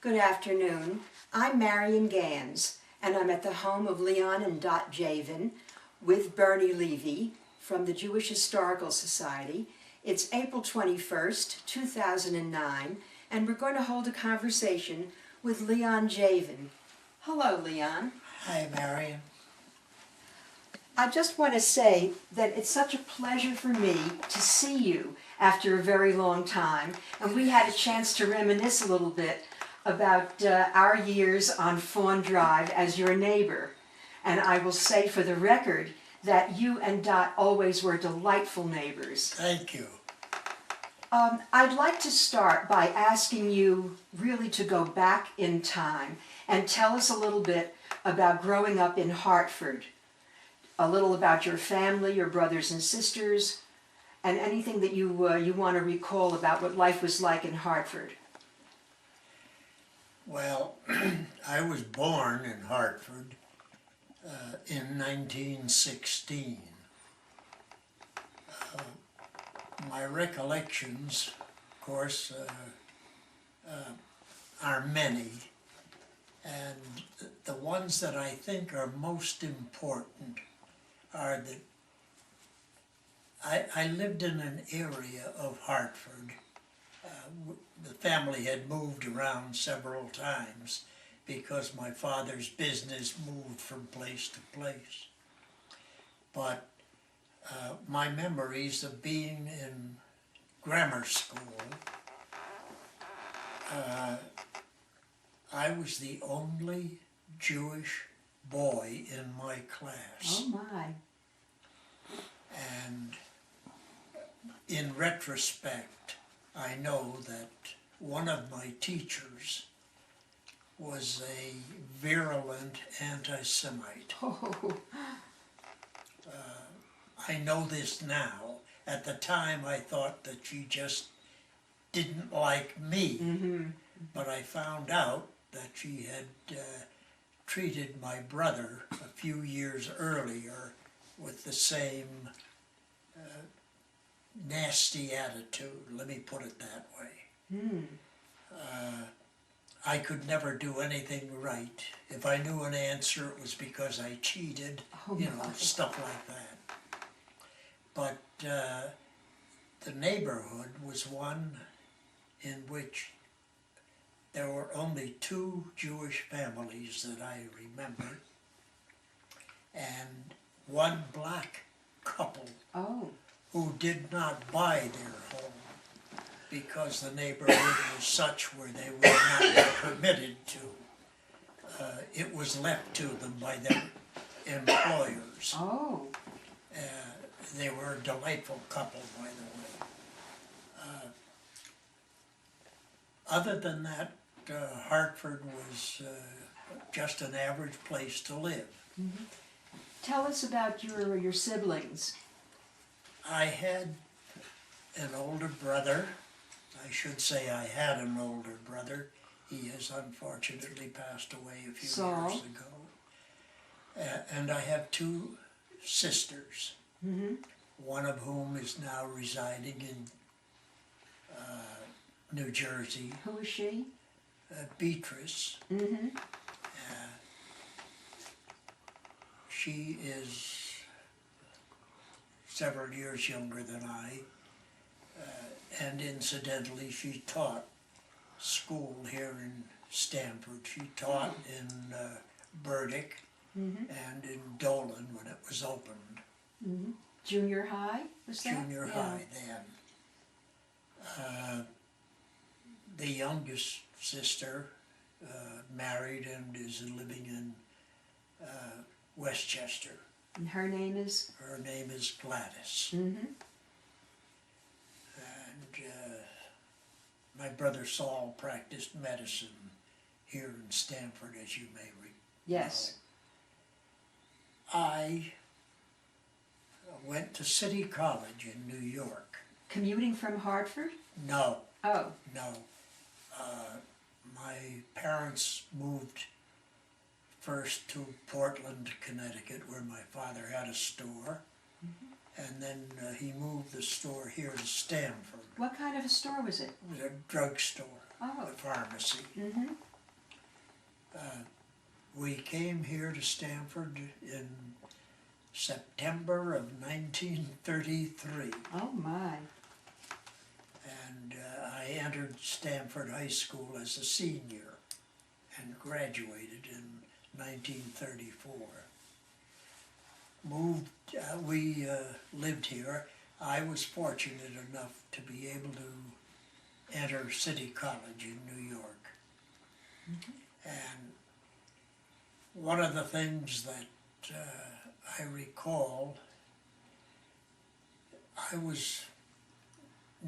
Good afternoon. I'm Marion Gans, and I'm at the home of Leon and Dot Jaiven with Bernie Levy from the Jewish Historical Society. It's April 21st, 2009, and we're going to hold a conversation with Leon Jaiven. Hello, Leon. Hi, Marion. I just want to say that it's such a pleasure for me to see you after a very long time, and we had a chance to reminisce a little bit about our years on Fawn Drive as your neighbor. And I will say for the record that you and Dot always were delightful neighbors. Thank you. I'd like to start by asking you really to go back in time and tell us a little bit about growing up in Hartford. A little about your family, your brothers and sisters, and anything that you want to recall about what life was like in Hartford. Well, I was born in Hartford in 1916. My recollections, of course, are many, and the ones that I think are most important are that I lived in an area of Hartford. The family had moved around several times because my father's business moved from place to place. But my memories of being in grammar school, I was the only Jewish boy in my class. Oh my. And in retrospect, I know that one of my teachers was a virulent anti-Semite. Oh. I know this now. At the time I thought that she just didn't like me, but I found out that she had treated my brother a few years earlier with the same nasty attitude, let me put it that way. I could never do anything right. If I knew an answer, it was because I cheated, stuff like that. But the neighborhood was one in which there were only two Jewish families that I remember, and one black couple who did not buy their home because the neighborhood was such where they were not permitted to. It was left to them by their employers. Oh. They were a delightful couple, by the way. Other than that, Hartford was just an average place to live. Tell us about your siblings. I had an older brother. I should say I had an older brother. He has unfortunately passed away a few years ago. And I have two sisters, one of whom is now residing in New Jersey. Who is she? Beatrice. She is several years younger than I, and incidentally she taught school here in Stamford. She taught in Burdick and in Dolan when it was opened. Junior high, was that? Junior high then. The youngest sister married and is living in Westchester. And her name is? Her name is Gladys. And my brother Saul practiced medicine here in Stamford, as you may know. Yes. I went to City College in New York. Commuting from Hartford? No. Oh. No. My parents moved first to Portland, Connecticut, where my father had a store, and then he moved the store here to Stamford. What kind of a store was it? It was a drugstore, Oh. a pharmacy. We came here to Stamford in September of 1933, Oh my. and I entered Stamford High School as a senior and graduated in 1934. We lived here. I was fortunate enough to be able to enter City College in New York. And one of the things that I recall, I was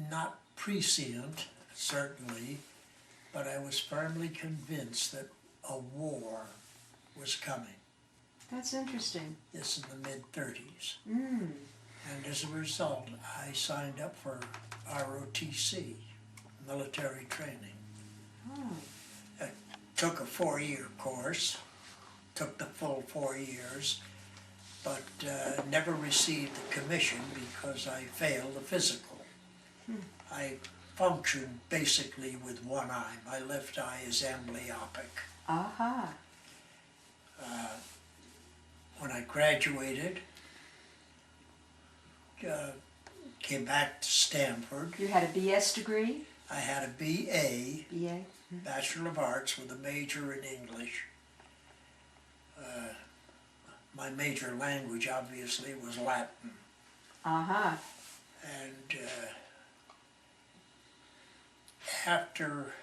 not prescient, certainly, but I was firmly convinced that a war was coming. That's interesting. This in the mid-30s. Mm. And as a result, I signed up for ROTC, military training. Oh. I took a 4-year course, took the full 4 years, but never received the commission because I failed the physical. I functioned basically with one eye. My left eye is amblyopic. Aha. When I graduated, came back to Stanford. You had a BS degree? I had a BA, BA? Bachelor of Arts, with a major in English. My major language, obviously, was Latin. Uh-huh. And after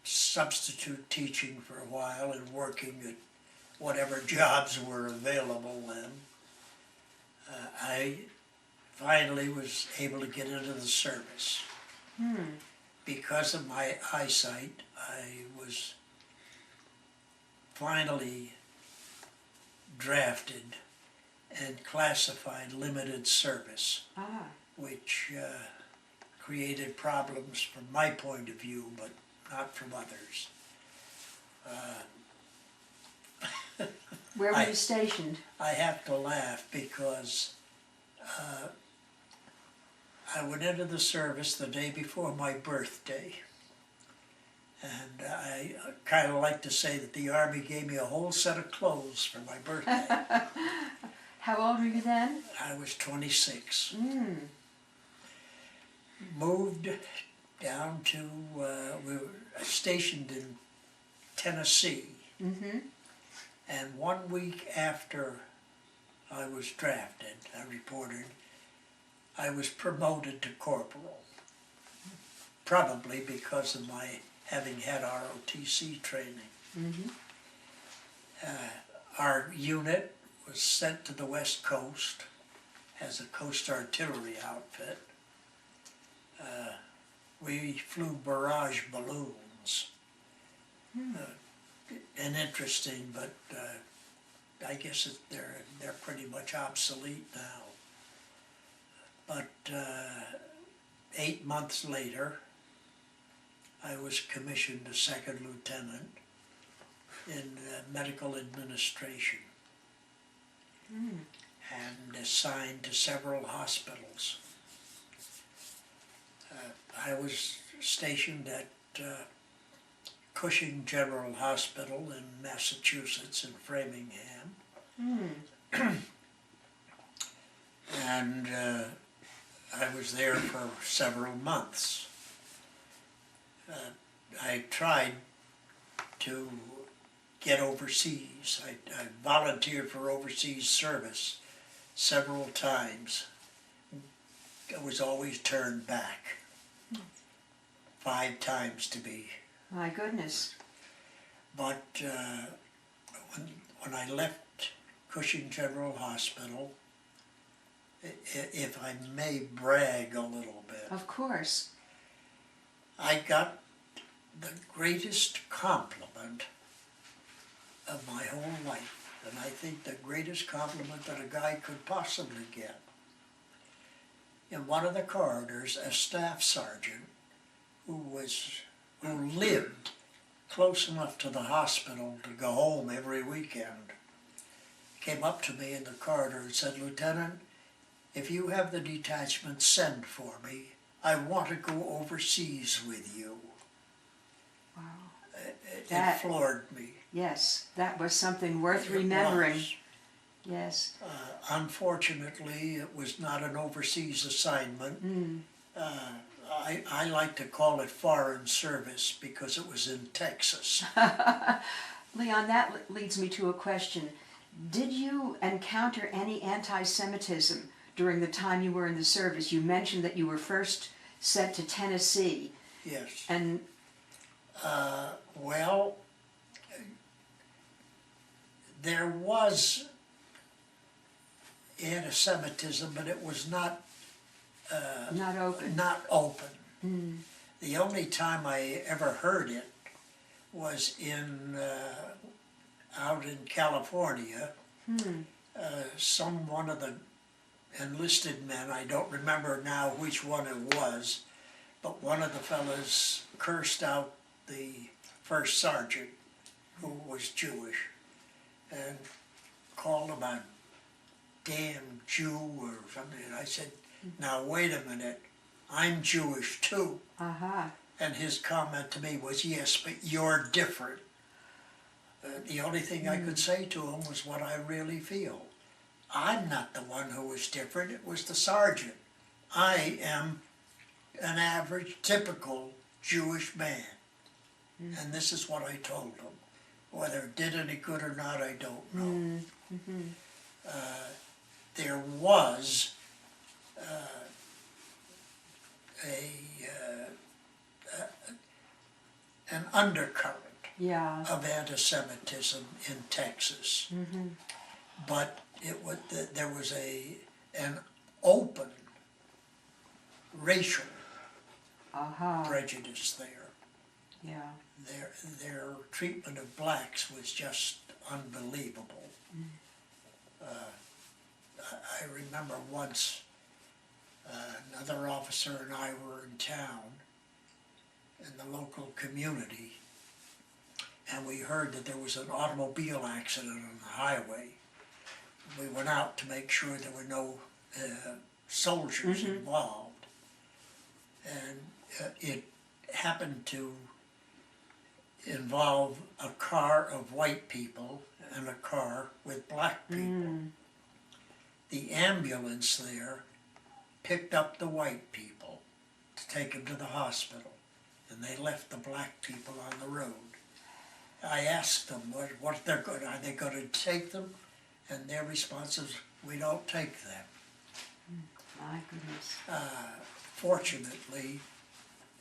substitute teaching for a while and working at whatever jobs were available then, I finally was able to get into the service. Because of my eyesight, I was finally drafted and classified limited service, Ah. which created problems from my point of view, but not from others. Where were you stationed? I have to laugh because I went into the service the day before my birthday. And I kind of like to say that the Army gave me a whole set of clothes for my birthday. How old were you then? I was 26. Mm. Moved down to, we were stationed in Tennessee. Mm-hmm. And 1 week after I was drafted, I reported, I was promoted to corporal. Probably because of my having had ROTC training. Mm-hmm. Our unit was sent to the West Coast as a Coast Artillery outfit. We flew barrage balloons. And interesting, but I guess they're pretty much obsolete now. But 8 months later, I was commissioned a second lieutenant in medical administration and assigned to several hospitals. I was stationed at Cushing General Hospital in Massachusetts, in Framingham. And I was there for several months. I tried to get overseas. I volunteered for overseas service several times. I was always turned back. 5 times to be. My goodness. But when I left Cushing General Hospital, if I may brag a little bit, Of course. I got the greatest compliment of my whole life, and I think the greatest compliment that a guy could possibly get. In one of the corridors, a staff sergeant who lived close enough to the hospital to go home every weekend came up to me in the corridor and said, "Lieutenant, if you have the detachment, send for me. I want to go overseas with you." Wow. It floored me. Yes, that was something worth It remembering. was. Yes. Unfortunately, it was not an overseas assignment. Mm. I like to call it foreign service because it was in Texas. Leon, that leads me to a question. Did you encounter any anti-Semitism during the time you were in the service? You mentioned that you were first sent to Tennessee. Yes. And Well, there was anti-Semitism, but it was not not open. not open. Mm. The only time I ever heard it was in out in California. Hmm. One of the enlisted men, I don't remember now which one it was, but one of the fellas cursed out the first sergeant, who was Jewish, and called him a damn Jew or something. And I said, now wait a minute, I'm Jewish too. Uh-huh. And his comment to me was, yes, but you're different. The only thing I could say to him was what I really feel. I'm not the one who was different, it was the sergeant. I am an average, typical Jewish man. And this is what I told him. Whether it did any good or not, I don't know. There was an undercurrent Yeah. of anti-Semitism in Texas, but there was an open racial Uh-huh. prejudice there. Yeah. Their treatment of blacks was just unbelievable. I remember once another officer and I were in town in the local community, and we heard that there was an automobile accident on the highway. We went out to make sure there were no soldiers involved, and it happened to involve a car of white people and a car with black people. The ambulance there picked up the white people to take them to the hospital, and they left the black people on the road. I asked them what they're going, are they going to take them? And their response is, we don't take them. My goodness. Fortunately,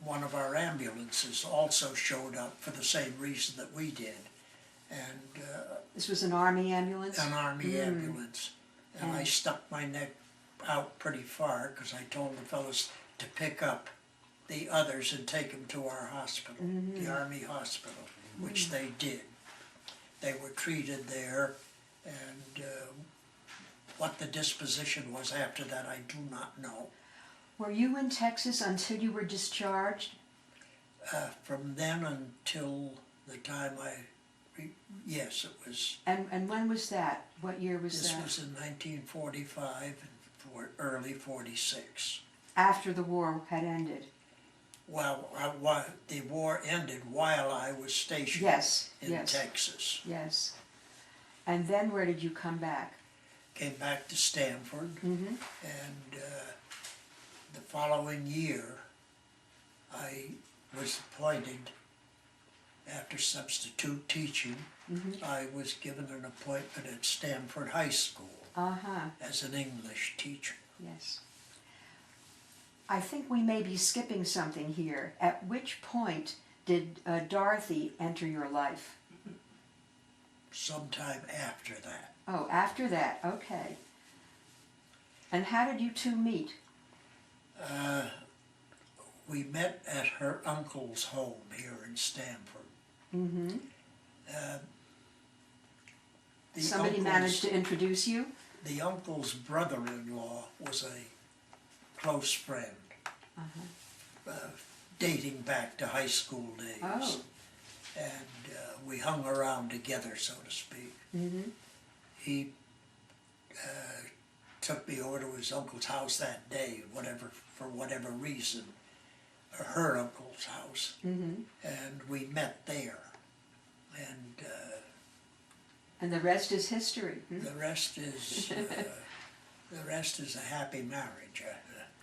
one of our ambulances also showed up for the same reason that we did, and This was an Army ambulance? an Army ambulance. And I stuck my neck out pretty far because I told the fellows to pick up the others and take them to our hospital, the Army hospital, which they did. They were treated there, and what the disposition was after that, I do not know. Were you in Texas until you were discharged? From then until the time yes, it was. And when was that? What year was This that? was in 1945 and early 46. After the war had ended? Well, the war ended while I was stationed in Texas. Yes. And then where did you come back? Came back to Stanford, and the following year I was appointed, after substitute teaching, I was given an appointment at Stanford High School as an English teacher. Yes. I think we may be skipping something here. At which point did Dorothy enter your life? Sometime after that. Oh, after that, okay. And how did you two meet? We met at her uncle's home here in Stanford. Somebody managed to introduce you? The uncle's brother-in-law was a close friend, dating back to high school days. Oh. And we hung around together, so to speak. He took me over to his uncle's house that day, for whatever reason, her uncle's house, and we met there. And And the rest is history. Hmm? the rest is a happy marriage,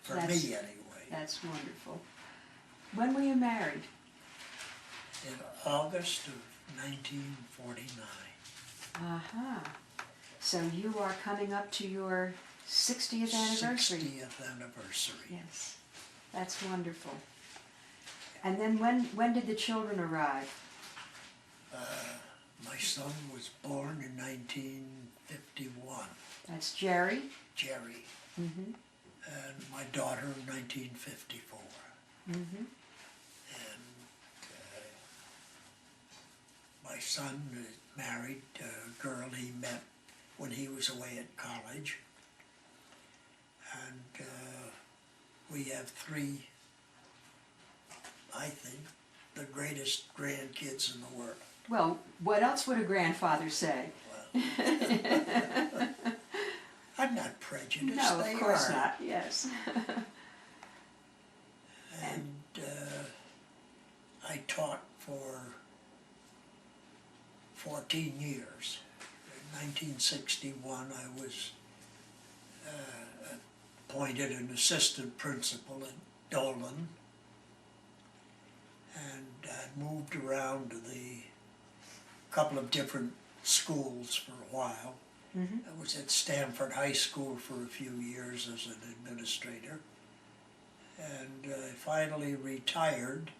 for me That's- anyway. That's wonderful. When were you married? In August of 1949. Uh-huh. So you are coming up to your 60th anniversary. 60th anniversary. Yes, that's wonderful. And then when did the children arrive? My son was born in 1951, That's Jerry. Jerry, Mm-hmm. and my daughter in 1954. Mm-hmm. And my son married a girl he met when he was away at college. And we have three, I think, the greatest grandkids in the world. Well, what else would a grandfather say? Well, I'm not prejudiced. No, they of course are. not, yes. And I taught for 14 years. In 1961, I was appointed an assistant principal at Dolan, and I moved around to the couple of different schools for a while. Mm-hmm. I was at Stanford High School for a few years as an administrator, and I finally retired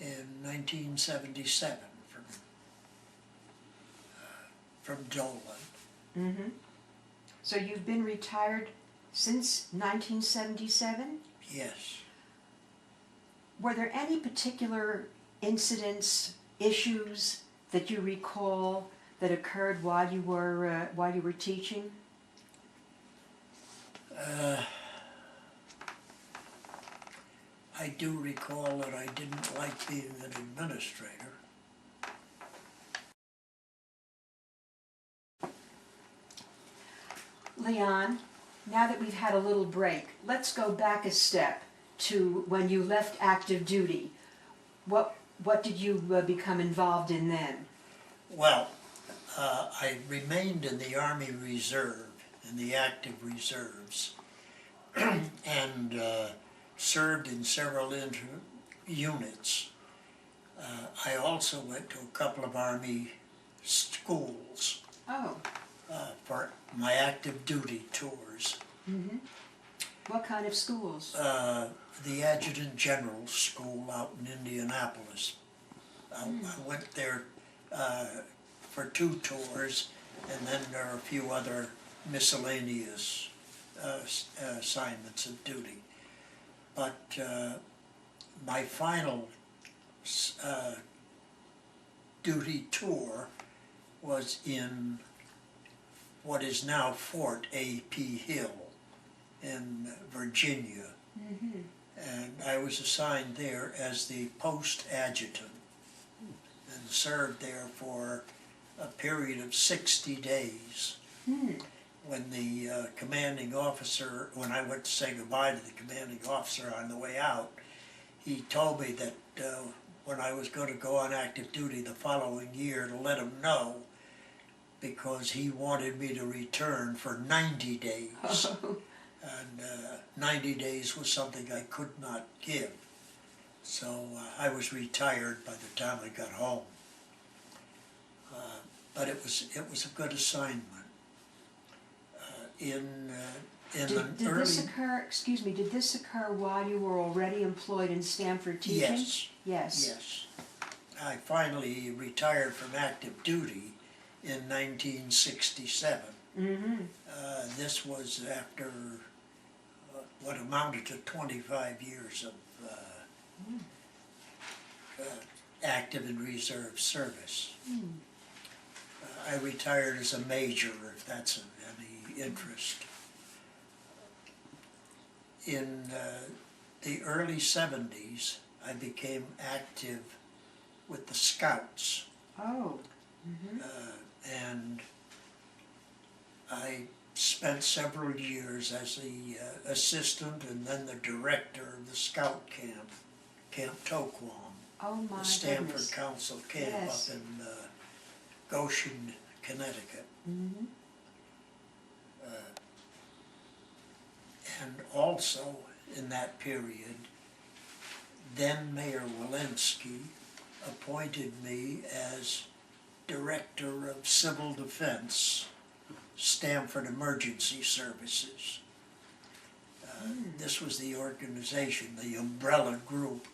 in 1977 from Dolan. Mm-hmm. So you've been retired since 1977? Yes. Were there any particular incidents, issues that you recall that occurred while you were teaching? I do recall that I didn't like being an administrator. Leon, now that we've had a little break, let's go back a step to when you left active duty. What did you become involved in then? Well, I remained in the Army Reserve, in the active reserves, and served in several units. I also went to a couple of Army schools Oh, for my active duty tours. mm-hmm. What kind of schools? The Adjutant General School out in Indianapolis. I went there for 2 tours, and then there are a few other miscellaneous assignments of duty. But my final duty tour was in what is now Fort A.P. Hill in Virginia. Mm-hmm. And I was assigned there as the post adjutant and served there for a period of 60 days. Mm. When the commanding officer, when I went to say goodbye to the commanding officer on the way out, he told me that when I was going to go on active duty the following year to let him know, because he wanted me to return for 90 days. Oh. And 90 days was something I could not give. So I was retired by the time I got home. But it was a good assignment. In Did the this early... occur, excuse me, did this occur while you were already employed in Stanford teaching? Yes. Yes. Yes. I finally retired from active duty in 1967. Mm-hmm. This was after what amounted to 25 years of active and reserve service. Mm. I retired as a major, if that's of any interest. In the early 70s, I became active with the Scouts. Oh. Mm-hmm. And I spent several years as the assistant and then the director of the Scout camp, Camp Toquon. Oh my the Stanford goodness. Council camp Yes. up in Goshen, Connecticut. Mm-hmm. And also in that period, then Mayor Walensky appointed me as Director of Civil Defense, Stanford Emergency Services. This was the organization, the umbrella group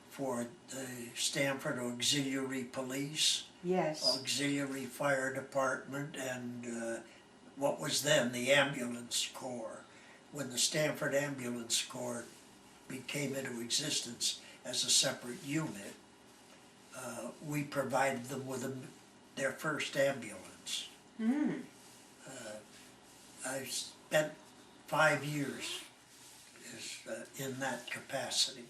for the Stanford Auxiliary Police, Yes. Auxiliary Fire Department, and what was then the Ambulance Corps. When the Stanford Ambulance Corps came into existence as a separate unit, we provided them with their first ambulance. Mm. I spent 5 years in that capacity.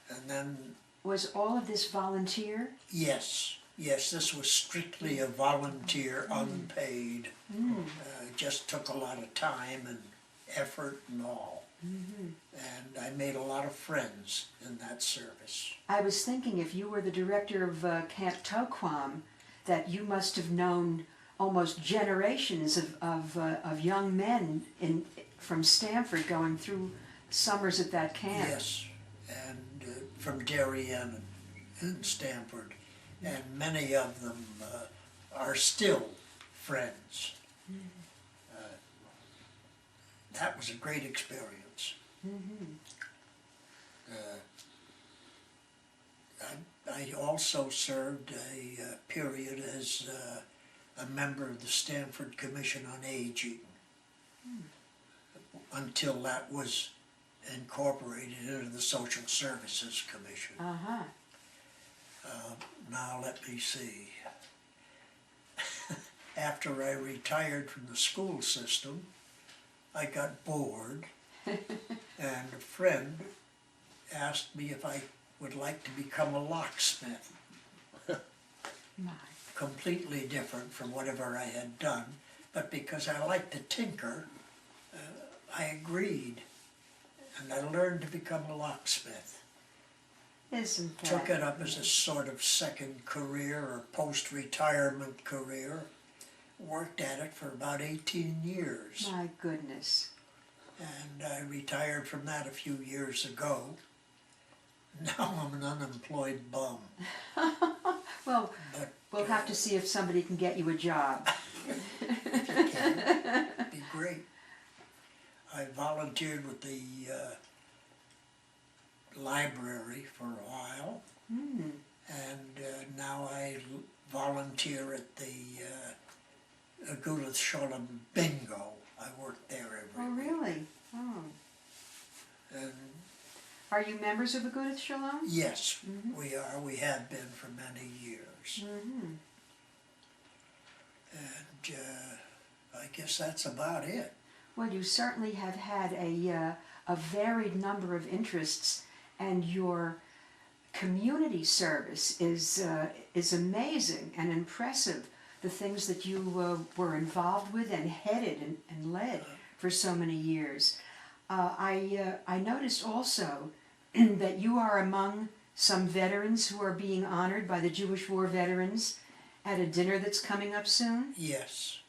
And then, Was all of this volunteer? yes, this was strictly a volunteer, unpaid. It just took a lot of time and effort and all. And I made a lot of friends in that service. I was thinking if you were the director of Camp Toquam, that you must have known almost generations of young men from Stanford going through summers at that camp. Yes, and from Darien and Stanford, and many of them are still friends. That was a great experience. I also served a period as a member of the Stanford Commission on Aging until that was incorporated into the Social Services Commission. Uh-huh. Now let me see. After I retired from the school system, I got bored, and a friend asked me if I would like to become a locksmith. My. Completely different from whatever I had done, but because I liked to tinker, I agreed, and I learned to become a locksmith. Isn't that? Took it up as a sort of second career or post-retirement career. Worked at it for about 18 years. My goodness. And I retired from that a few years ago. Now I'm an unemployed bum. Well, But we'll have to see if somebody can get you a job. if you can, it'd be great. I volunteered with the library for a while, and now I volunteer at the Gudith Sholem Bingo. I work there Oh, every week. really? Oh. And Are you members of Agudath Shalom? yes, we are. We have been for many years. And I guess that's about it. Well, you certainly have had a varied number of interests, and your community service is amazing and impressive. The things that you were involved with and headed and led for so many years. I noticed also that you are among some veterans who are being honored by the Jewish War veterans at a dinner that's coming up soon. Yes.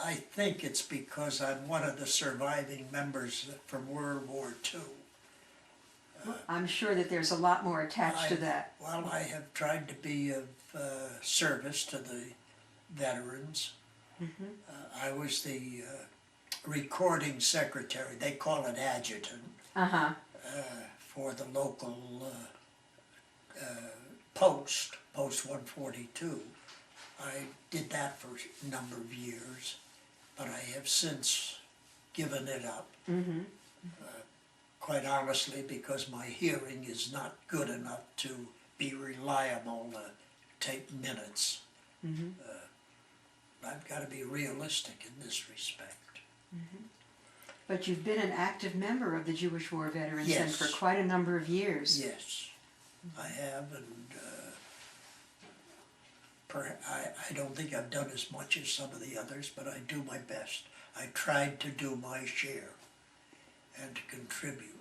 I think it's because I'm one of the surviving members from World War II. I'm sure that there's a lot more attached to that. Well, I have tried to be of service to the veterans. I was the recording secretary, they call it adjutant, Uh-huh. for the local post 142. I did that for a number of years, but I have since given it up. Quite honestly, because my hearing is not good enough to be reliable to take minutes. I've got to be realistic in this respect. But you've been an active member of the Jewish War veterans then Yes. for quite a number of years. Yes, I have, and I don't think I've done as much as some of the others, but I do my best. I tried to do my share. and to contribute.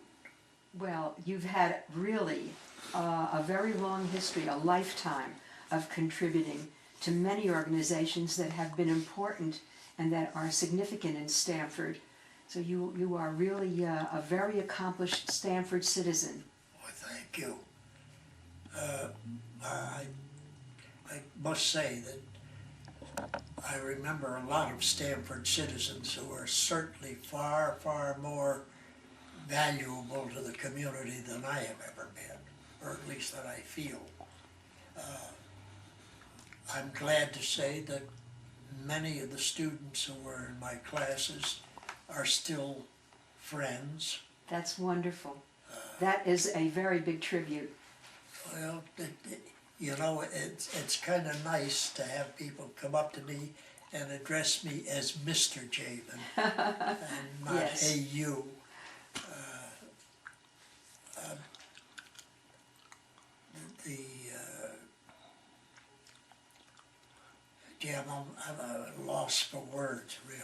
Well, you've had really a very long history, a lifetime of contributing to many organizations that have been important and that are significant in Stamford. So you are really a very accomplished Stamford citizen. Well, thank you. I must say that I remember a lot of Stamford citizens who are certainly far, far more valuable to the community than I have ever been, or at least that I feel. I'm glad to say that many of the students who were in my classes are still friends. That's wonderful. That is a very big tribute. Well, you know, it's kind of nice to have people come up to me and address me as Mr. Jaiven and not Yes. hey you. Yeah, I'm at a loss for words, really.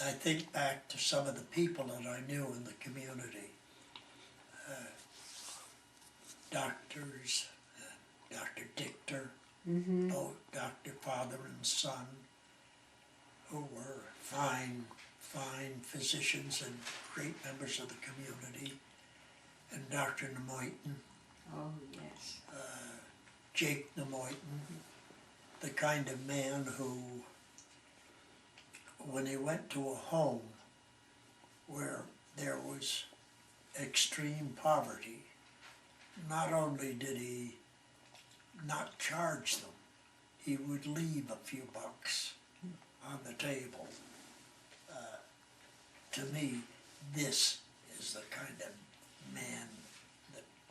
I think back to some of the people that I knew in the community. Doctors, Dr. Dichter, both Dr. Father and Son, who were fine physicians and great members of the community, and Dr. Nemoitin, Oh, yes. Jake Nemoitin, the kind of man who, when he went to a home where there was extreme poverty, not only did he not charge them, he would leave a few bucks on the table. To me, this is the kind of man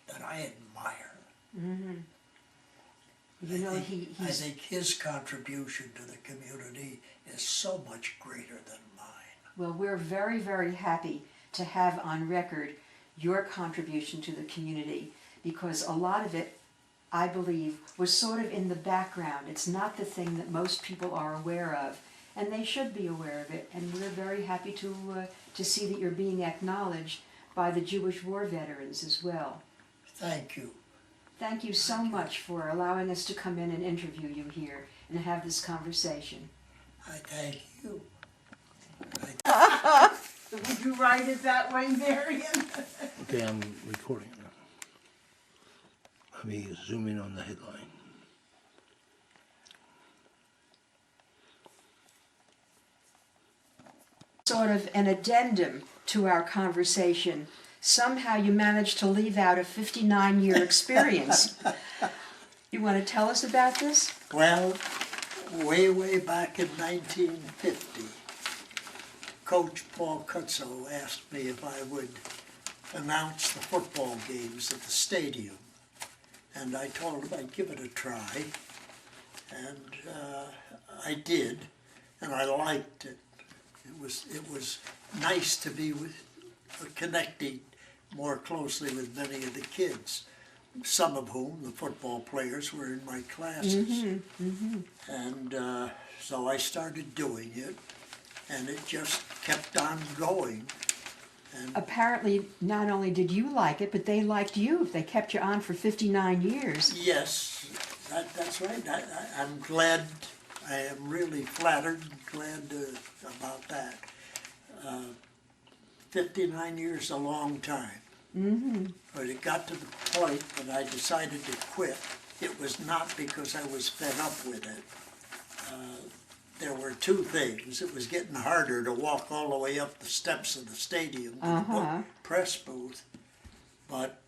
that I admire. Mm-hmm. You know, I think his contribution to the community is so much greater than mine. well, we're very, very happy to have on record your contribution to the community, because a lot of it, I believe, was sort of in the background. It's not the thing that most people are aware of, and they should be aware of it. And we're very happy to see that you're being acknowledged by the Jewish war veterans as well. Thank you. Thank you so much for allowing us to come in and interview you here and have this conversation. I thank you. Would you write it that way, Marion? Okay, I'm recording it now. Let me zoom in on the headline. Sort of an addendum to our conversation. Somehow you managed to leave out a 59-year experience. You want to tell us about this? Well, way back in 1950, Coach Paul Cutso asked me if I would announce the football games at the stadium. And I told him I'd give it a try. And I did, and I liked it. It was nice to be connecting more closely with many of the kids, some of whom, the football players, were in my classes. And so I started doing it, and it just kept on going. And Apparently, not only did you like it, but they liked you. They kept you on for 59 years. yes, that's right. I'm glad, I am really flattered and glad about that. 59 years is a long time. But it got to the point that I decided to quit. It was not because I was fed up with it. There were two things. It was getting harder to walk all the way up the steps of the stadium to the press booth, but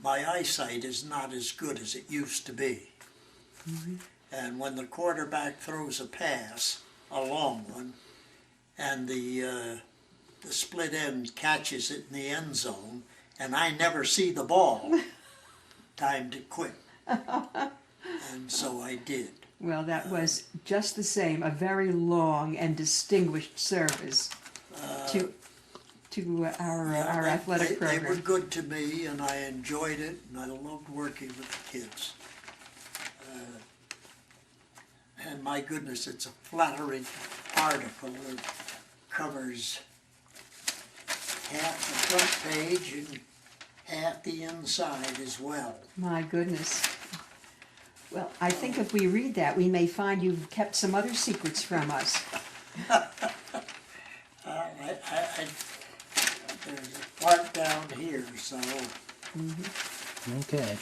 my eyesight is not as good as it used to be. And when the quarterback throws a pass, a long one, and the split end catches it in the end zone, and I never see the ball, time to quit. And so I did. Well, that was just the same, a very long and distinguished service to our athletic They were program. good to me, and I enjoyed it, and I loved working with the kids. And my goodness, it's a flattering article. covers half the front page and half the inside as well. My goodness. Well, I think if we read that, we may find you've kept some other secrets from us. There's a part down here, so Okay.